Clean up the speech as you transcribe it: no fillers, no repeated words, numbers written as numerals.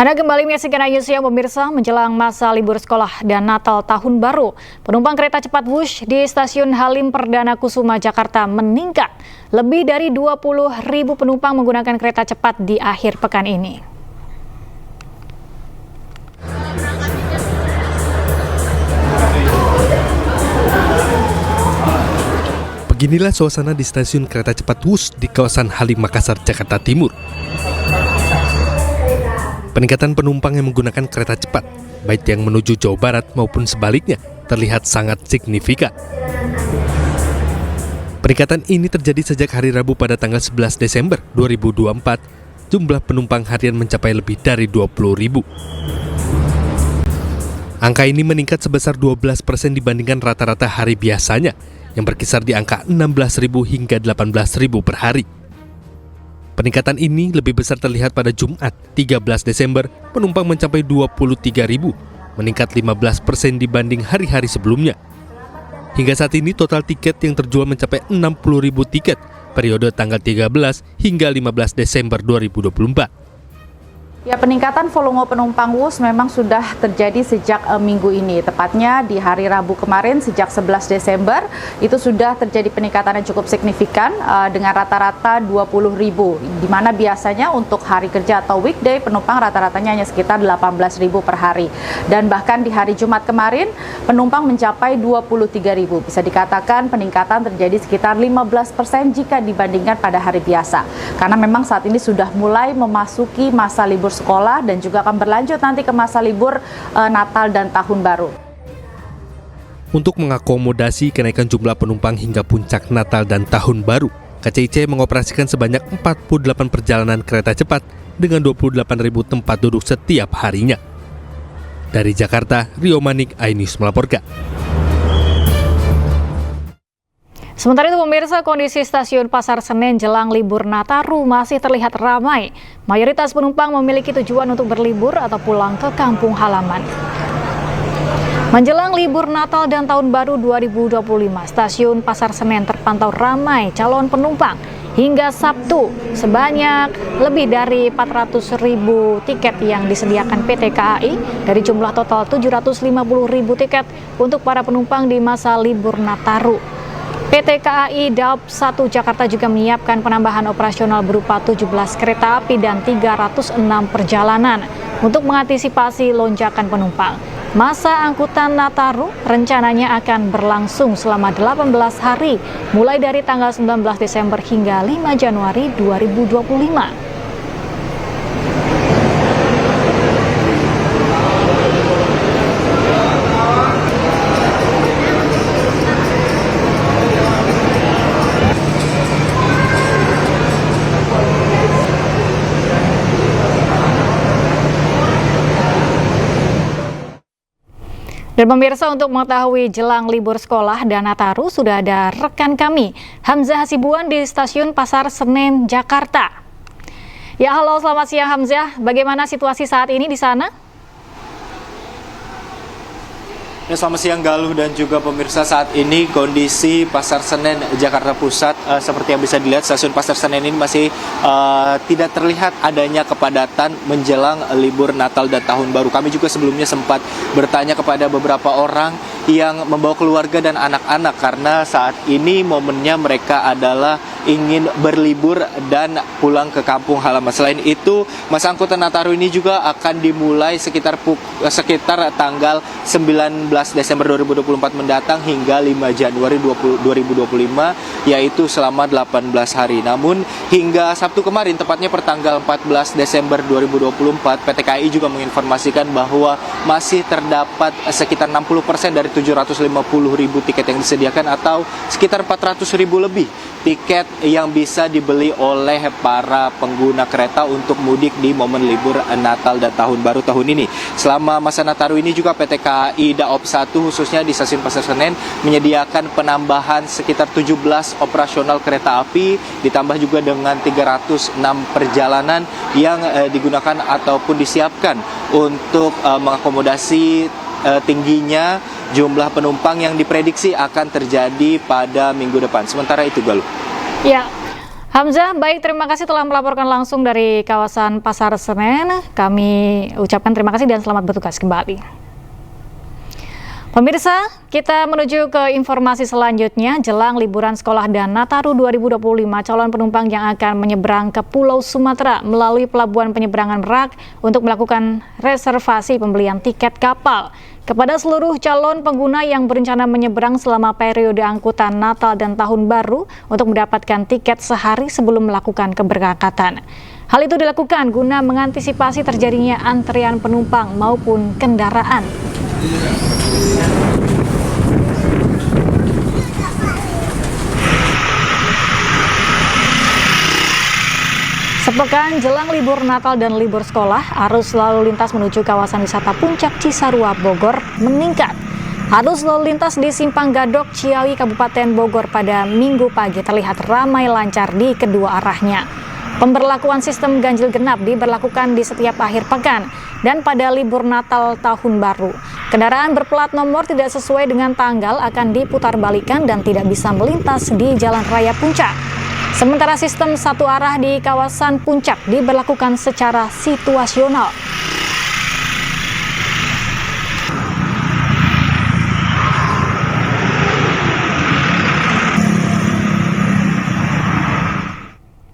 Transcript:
Anda kembali menyaksikan Ayu Siang pemirsa, menjelang masa libur sekolah dan Natal Tahun Baru. Penumpang kereta cepat Wush di Stasiun Halim Perdana Kusuma, Jakarta meningkat. Lebih dari 20.000 penumpang menggunakan kereta cepat di akhir pekan ini. Beginilah suasana di stasiun kereta cepat Wush di kawasan Halim Makassar, Jakarta Timur. Peningkatan penumpang yang menggunakan kereta cepat, baik yang menuju Jawa Barat maupun sebaliknya, terlihat sangat signifikan. Peningkatan ini terjadi sejak hari Rabu pada tanggal 11 Desember 2024. Jumlah penumpang harian mencapai lebih dari 20.000. Angka ini meningkat sebesar 12% dibandingkan rata-rata hari biasanya, yang berkisar di angka 16.000 hingga 18.000 per hari. Peningkatan ini lebih besar terlihat pada Jumat, 13 Desember, penumpang mencapai 23.000, meningkat 15% dibanding hari-hari sebelumnya. Hingga saat ini total tiket yang terjual mencapai 60.000 tiket, periode tanggal 13 hingga 15 Desember 2024. Ya, peningkatan volume penumpang Wush memang sudah terjadi sejak minggu ini. Tepatnya di hari Rabu kemarin sejak 11 Desember itu sudah terjadi peningkatan yang cukup signifikan dengan rata-rata 20.000. Di mana biasanya untuk hari kerja atau weekday penumpang rata-ratanya hanya sekitar 18.000 per hari. Dan bahkan di hari Jumat kemarin penumpang mencapai 23.000. Bisa dikatakan peningkatan terjadi sekitar 15% jika dibandingkan pada hari biasa. Karena memang saat ini sudah mulai memasuki masa libur sekolah dan juga akan berlanjut nanti ke masa libur Natal dan Tahun Baru. Untuk mengakomodasi kenaikan jumlah penumpang hingga puncak Natal dan Tahun Baru, KCIC mengoperasikan sebanyak 48 perjalanan kereta cepat dengan 28.000 tempat duduk setiap harinya. Dari Jakarta, Rio Manik, iNews melaporkan. Sementara itu pemirsa, kondisi stasiun Pasar Senen jelang libur Nataru masih terlihat ramai. Mayoritas penumpang memiliki tujuan untuk berlibur atau pulang ke kampung halaman. Menjelang libur Natal dan Tahun Baru 2025, stasiun Pasar Senen terpantau ramai calon penumpang. Hingga Sabtu, sebanyak lebih dari 400.000 tiket yang disediakan PT KAI dari jumlah total 750.000 tiket untuk para penumpang di masa libur Nataru. PT KAI Daop 1 Jakarta juga menyiapkan penambahan operasional berupa 17 kereta api dan 306 perjalanan untuk mengantisipasi lonjakan penumpang. Masa angkutan Nataru rencananya akan berlangsung selama 18 hari, mulai dari tanggal 19 Desember hingga 5 Januari 2025. Dan pemirsa, untuk mengetahui jelang libur sekolah dan Nataru sudah ada rekan kami, Hamzah Hasibuan di Stasiun Pasar Senen, Jakarta. Ya, halo, selamat siang Hamzah. Bagaimana situasi saat ini di sana? Ya, selamat siang Galuh dan juga pemirsa. Saat ini kondisi Pasar Senen Jakarta Pusat seperti yang bisa dilihat, stasiun Pasar Senen ini masih tidak terlihat adanya kepadatan menjelang libur Natal dan Tahun Baru. Kami juga sebelumnya sempat bertanya kepada beberapa orang yang membawa keluarga dan anak-anak karena saat ini momennya mereka adalah ingin berlibur dan pulang ke kampung halaman. Selain itu, masa angkutan Nataru ini juga akan dimulai sekitar tanggal 19 Desember 2024 mendatang hingga 5 Januari 2025, yaitu selama 18 hari. Namun hingga Sabtu kemarin, tepatnya pertanggal 14 Desember 2024, PT KAI juga menginformasikan bahwa masih terdapat sekitar 60% dari 750.000 tiket yang disediakan atau sekitar 400.000 lebih tiket yang bisa dibeli oleh para pengguna kereta untuk mudik di momen libur Natal dan Tahun Baru tahun ini. Selama masa Nataru ini juga PT KAI Daop 1 khususnya di Stasiun Pasar Senen menyediakan penambahan sekitar 17 operasional kereta api, ditambah juga dengan 306 perjalanan yang digunakan ataupun disiapkan untuk mengakomodasi tingginya jumlah penumpang yang diprediksi akan terjadi pada minggu depan. Sementara itu, Galuh. Ya, Hamzah, baik, terima kasih telah melaporkan langsung dari kawasan Pasar Senen. Kami ucapkan terima kasih dan selamat bertugas kembali. Pemirsa, kita menuju ke informasi selanjutnya. Jelang liburan sekolah dan Nataru 2025, calon penumpang yang akan menyeberang ke Pulau Sumatera melalui Pelabuhan Penyeberangan Merak untuk melakukan reservasi pembelian tiket kapal. Kepada seluruh calon pengguna yang berencana menyeberang selama periode angkutan Natal dan Tahun Baru untuk mendapatkan tiket sehari sebelum melakukan keberangkatan. Hal itu dilakukan guna mengantisipasi terjadinya antrian penumpang maupun kendaraan. Sepekan jelang libur Natal dan libur sekolah, arus lalu lintas menuju kawasan wisata Puncak Cisarua, Bogor meningkat. Arus lalu lintas di Simpang Gadok, Ciawi, Kabupaten Bogor pada Minggu pagi terlihat ramai lancar di kedua arahnya. Pemberlakuan sistem ganjil genap diberlakukan di setiap akhir pekan dan pada libur Natal Tahun Baru. Kendaraan berplat nomor tidak sesuai dengan tanggal akan diputarbalikkan dan tidak bisa melintas di Jalan Raya Puncak. Sementara sistem satu arah di kawasan Puncak diberlakukan secara situasional.